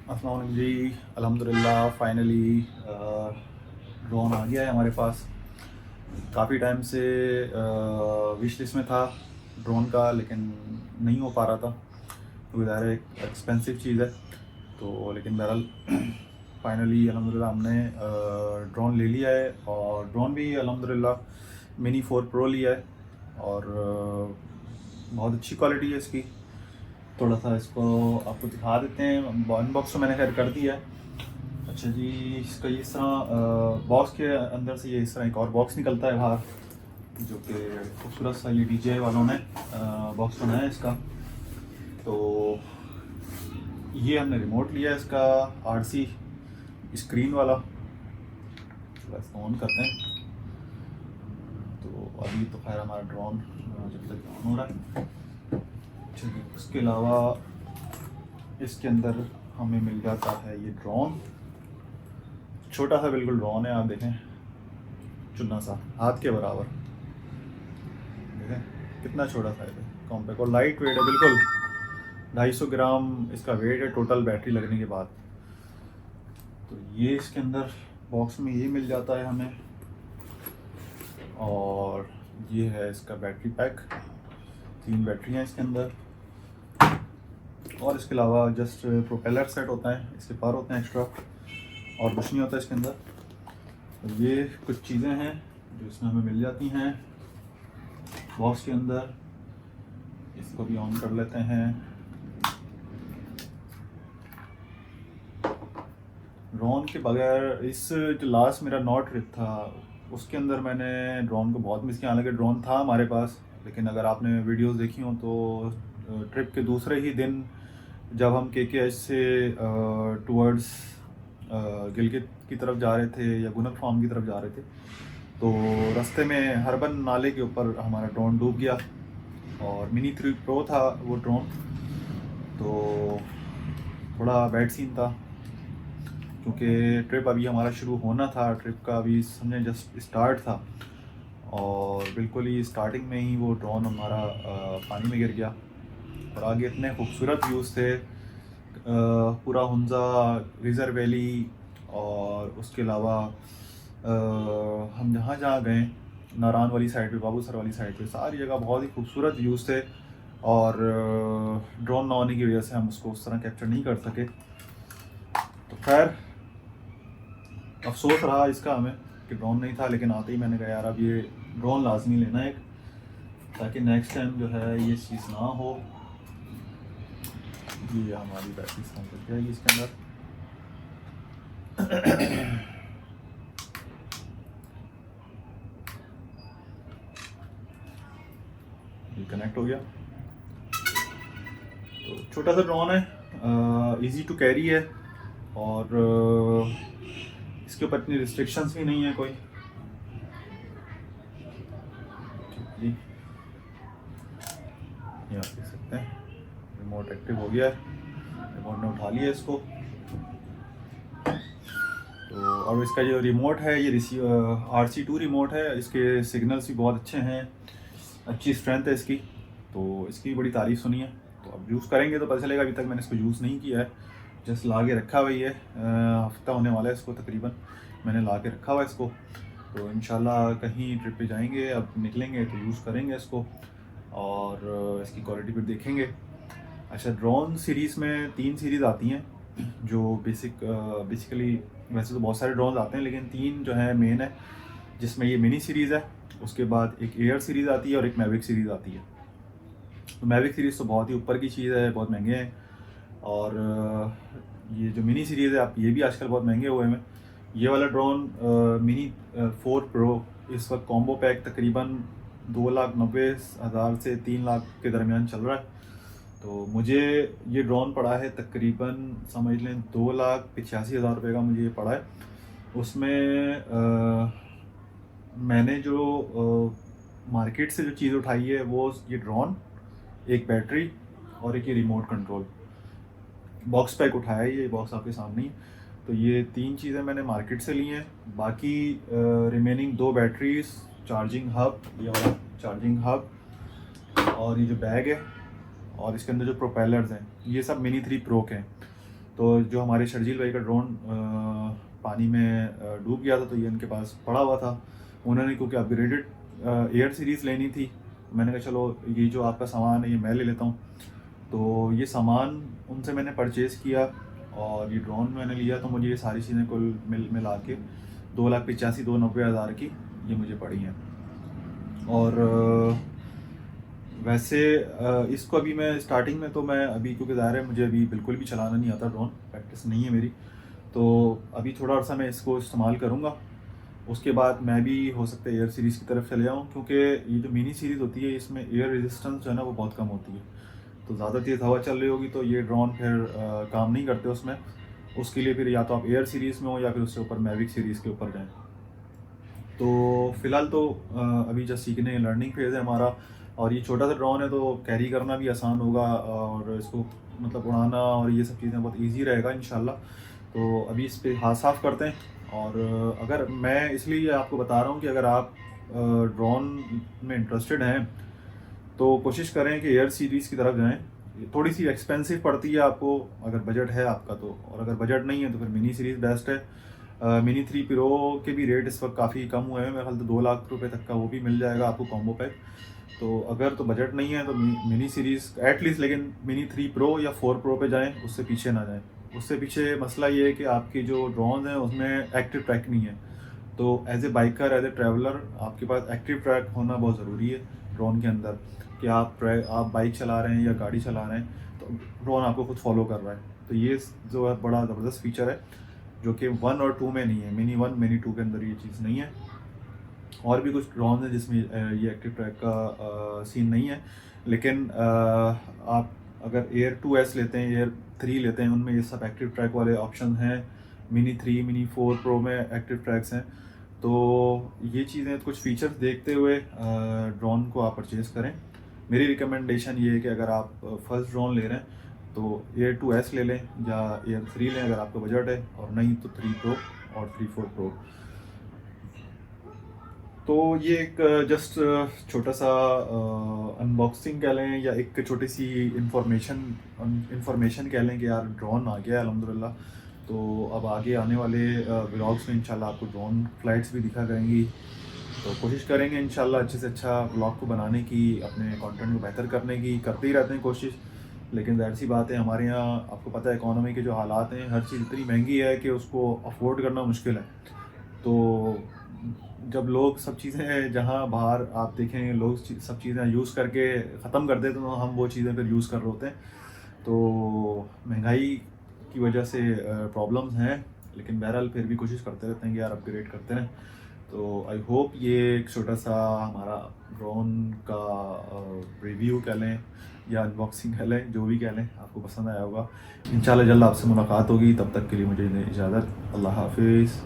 अस्सलाम वालेकुम जी। अल्हम्दुलिल्लाह फाइनली ड्रोन आ गया है हमारे पास। काफ़ी टाइम से विश लिस्ट में था ड्रोन का, लेकिन नहीं हो पा रहा था क्योंकि ज़ाहिर है एक एक्सपेंसिव चीज़ है। तो लेकिन बहरहाल फाइनली अल्हम्दुलिल्लाह हमने ड्रोन ले लिया है, और ड्रोन भी अल्हम्दुलिल्लाह मिनी 4 प्रो लिया है, और बहुत अच्छी क्वालिटी है इसकी। थोड़ा सा इसको आपको दिखा देते हैं। अनबॉक्स तो मैंने खैर कर दिया है। अच्छा जी, इसका ये इस तरह बॉक्स के अंदर से ये इस तरह एक और बॉक्स निकलता है बाहर, जो कि खूबसूरत सा ये DJI वालों ने बॉक्स बनाया है इसका। तो ये हमने रिमोट लिया है इसका, RC स्क्रीन वाला। थोड़ा इसको ऑन करते हैं। तो अभी तो खैर हमारा ड्रोन जब तक ऑन हो रहा है। चलिए, उसके अलावा इसके अंदर हमें मिल जाता है ये ड्रोन। छोटा सा बिल्कुल ड्रोन है, आप देखें, चुन्ना सा हाथ के बराबर। देखें कितना छोटा सा है, कॉम्पैक्ट और लाइट वेट है बिल्कुल। 250 ग्राम इसका वेट है टोटल बैटरी लगने के बाद। तो ये इसके अंदर बॉक्स में ये मिल जाता है हमें। और ये है इसका बैटरी पैक, 3 बैटरी हैं इसके अंदर। और इसके अलावा जस्ट प्रोपेलर सेट होता है, इसके पार होते हैं एक्स्ट्रा, और कुछ नहीं होता इसके अंदर। तो ये कुछ चीज़ें हैं जो इसमें हमें मिल जाती हैं बॉक्स के अंदर। इसको भी ऑन कर लेते हैं। ड्रोन के बगैर इस जो लास्ट मेरा नॉट ट्रिप था उसके अंदर मैंने ड्रोन को बहुत मिस किया। हालांकि ड्रोन था हमारे पास, लेकिन अगर आपने वीडियोस देखी हो तो ट्रिप के दूसरे ही दिन जब हम KKH से टूवर्ड्स गिलगित की तरफ जा रहे थे या गुनर फार्म की तरफ जा रहे थे, तो रास्ते में हरबन नाले के ऊपर हमारा ड्रोन डूब गया। और मिनी 3 प्रो था वो ड्रोन। तो थोड़ा बैड सीन था क्योंकि ट्रिप अभी हमारा शुरू होना था। ट्रिप का अभी समझे जस्ट स्टार्ट था, और बिल्कुल ही स्टार्टिंग में ही वो ड्रोन हमारा पानी में गिर गया। और आगे इतने खूबसूरत व्यूज़ थे, पूरा हुंजा रिज़र्व वैली, और उसके अलावा हम जहाँ जहाँ गए, नारान वाली साइड पे, बाबूसर वाली साइड पे, सारी जगह बहुत ही खूबसूरत व्यूज़ थे। और ड्रोन ना होने की वजह से हम उसको उस तरह कैप्चर नहीं कर सके। तो खैर अफसोस रहा इसका हमें कि ड्रोन नहीं था, लेकिन आते ही मैंने कहा यार अब ये ड्रोन लाजमी लेना है, ताकि नेक्स्ट टाइम जो है ये चीज़ ना हो। ये हमारी बैटरी काम कर जाएगी इसके अंदर। ये कनेक्ट हो गया। तो छोटा सा ड्रोन है, इजी टू कैरी है, और इसके ऊपर इतनी रिस्ट्रिक्शंस भी नहीं है कोई। जी, ये आप देख सकते हैं रिमोट एक्टिव हो गया है। रिमोट ने उठा लिया इसको। तो और इसका जो रिमोट है ये RC2 रिमोट है। इसके सिग्नल्स भी बहुत अच्छे हैं, अच्छी स्ट्रेंथ है इसकी। तो इसकी बड़ी तारीफ़ सुनी है। तो अब यूज़ करेंगे तो पता चलेगा। अभी तक मैंने इसको यूज़ नहीं किया है, जस्ट ला के रखा हुआ ही है। हफ्ता होने वाला है इसको तकरीबन, मैंने ला के रखा हुआ है इसको। तो इंशाल्लाह कहीं ट्रिप पे जाएंगे, अब निकलेंगे तो यूज़ करेंगे इसको, और इसकी क्वालिटी फिर देखेंगे। अच्छा, ड्रोन सीरीज़ में 3 सीरीज़ आती हैं जो बेसिकली, वैसे तो बहुत सारे ड्रोन आते हैं लेकिन 3 जो है मेन है, जिसमें ये मिनी सीरीज़ है। उसके बाद एक एयर सीरीज़ आती है और एक मैविक सीरीज़ आती है। तो मैविक सीरीज़ तो बहुत ही ऊपर की चीज़ है, बहुत महंगे हैं। और ये जो मिनी सीरीज़ है, आप ये भी आजकल बहुत महंगे हुए हैं। ये वाला ड्रोन मिनी 4 प्रो इस वक्त कॉम्बो पैक तकरीबन 2,90,000 से 3 लाख के दरमियान चल रहा है। तो मुझे ये ड्रोन पड़ा है तकरीबन समझ लें 2,85,000 रुपये का मुझे ये पड़ा है। उसमें मैंने जो मार्केट से जो चीज़ उठाई है वो ये ड्रोन, एक बैटरी, और एक ये रिमोट कंट्रोल। बॉक्स पैक उठाया है, ये बॉक्स आपके सामने ही। तो ये 3 चीज़ें मैंने मार्केट से ली हैं। बाकी रिमेनिंग 2 बैटरीज, चार्जिंग हब, ये वाला चार्जिंग हब, और ये जो बैग है, और इसके अंदर जो प्रोपेलर्स हैं ये सब मिनी 3 प्रो के हैं। तो जो हमारे शर्जील भाई का ड्रोन पानी में डूब गया था, तो ये इनके पास पड़ा हुआ था। उन्होंने क्योंकि अपग्रेडेड एयर सीरीज़ लेनी थी, मैंने कहा चलो ये जो आपका सामान है ये मैं ले लेता हूँ। तो ये सामान उनसे मैंने परचेज़ किया और ये ड्रोन मैंने लिया, तो मुझे ये सारी चीज़ें कुल मिला के 2,85,290,000 की ये मुझे पड़ी हैं। और वैसे इसको अभी मैं स्टार्टिंग में तो मैं अभी, क्योंकि ज़ाहिर है मुझे अभी बिल्कुल भी चलाना नहीं आता, ड्रोन प्रैक्टिस नहीं है मेरी, तो अभी थोड़ा अर्सा मैं इसको इस्तेमाल करूँगा। उसके बाद मैं भी हो सकता है एयर सीरीज़ की तरफ चले जाऊँ, क्योंकि ये जो मिनी सीरीज़ होती है इसमें एयर रेजिस्टेंस जो है ना वो बहुत कम होती है। तो ज़्यादा तेज़ हवा चल रही होगी तो ये ड्रोन फिर काम नहीं करते उसमें। उसके लिए फिर या तो आप एयर सीरीज़ में हो या फिर उससे ऊपर मैविक सीरीज़ के ऊपर जाएँ। तो फ़िलहाल तो अभी जस्ट सीखने लर्निंग फेज़ है हमारा, और ये छोटा सा ड्रोन है तो कैरी करना भी आसान होगा, और इसको मतलब उड़ाना और ये सब चीज़ें बहुत इजी रहेगा इंशाल्लाह। तो अभी इस पे हाथ साफ़ करते हैं। और अगर मैं इसलिए आपको बता रहा हूँ कि अगर आप ड्रोन में इंटरेस्टेड हैं तो कोशिश करें कि एयर सीरीज़ की तरफ जाएँ। ये थोड़ी सी एक्सपेंसिव पड़ती है आपको अगर बजट है आपका तो, और अगर बजट नहीं है तो फिर मिनी सीरीज़ बेस्ट है। मिनी 3 प्रो के भी रेट इस वक्त काफ़ी कम हुए हैं, मेरे ख्याल से 2 लाख रुपए तक का वो भी मिल जाएगा आपको कॉम्बो पैक। तो अगर तो बजट नहीं है तो मिनी सीरीज़ एटलीस्ट, लेकिन मिनी 3 प्रो या 4 प्रो पे जाएँ, उससे पीछे ना जाएँ। उससे पीछे मसला ये है कि आपकी जो ड्रोन है उसमें एक्टिव ट्रैक नहीं है। तो as a biker, as a traveller आपके पास एक्टिव ट्रैक होना बहुत ज़रूरी है ड्रोन के अंदर, कि आप बाइक चला रहे हैं या गाड़ी चला रहे हैं तो ड्रोन आपको खुद फॉलो कर रहा है। तो ये जो है बड़ा ज़बरदस्त फीचर है जो कि 1 और 2 में नहीं है। मिनी 1 मिनी 2 के अंदर ये चीज़ नहीं है। और भी कुछ ड्रोन है जिसमें ये एक्टिव ट्रैक का सीन नहीं है, लेकिन आप अगर एयर 2S लेते हैं, एयर 3 लेते हैं, उनमें ये सब एक्टिव ट्रैक वाले ऑप्शन हैं। मिनी 3 मिनी 4 प्रो में एक्टिव ट्रैक्स हैं। तो ये चीज़ें कुछ फीचर्स देखते हुए ड्रोन को आप परचेज़ करें। मेरी रिकमेंडेशन ये है कि अगर आप फर्स्ट ड्रोन ले रहे हैं तो एयर 2S ले लें या एयर 3 लें अगर आपका बजट है, और नहीं तो 3 प्रो और 3 4 प्रो। तो ये एक जस्ट छोटा सा अनबॉक्सिंग कह लें या एक छोटी सी इंफॉर्मेशन कह लें कि यार ड्रोन आ गया है अल्हम्दुलिल्लाह। तो अब आगे आने वाले व्लॉग्स में इंशाल्लाह आपको ड्रोन फ्लाइट्स भी दिखा करेंगी। तो कोशिश करेंगे इंशाल्लाह अच्छे से अच्छा व्लॉग को बनाने की, अपने कंटेंट को बेहतर करने की, करते ही रहते हैं कोशिश। लेकिन ज़ाहिर सी बात है हमारे यहाँ आपको पता है इकोनॉमी के जो हालात हैं, हर चीज़ इतनी महंगी है कि उसको अफोर्ड करना मुश्किल है। तो जब लोग सब चीज़ें, जहाँ बाहर आप देखें लोग सब चीज़ें यूज़ करके ख़त्म कर देते हैं, तो हम वो चीज़ें फिर यूज़ कर रहे होते हैं। तो महंगाई की वजह से प्रॉब्लम्स हैं, लेकिन बहरहाल फिर भी कोशिश करते रहते हैं कि यार अपग्रेड करते रहें। तो आई होप ये एक छोटा सा हमारा ड्रोन का रिव्यू कह लें या अनबॉक्सिंग कह लें, जो भी कह लें, आपको पसंद आया होगा। इंशाल्लाह जल्द आपसे मुलाकात होगी, तब तक के लिए मुझे इजाज़त। अल्लाह हाफिज़।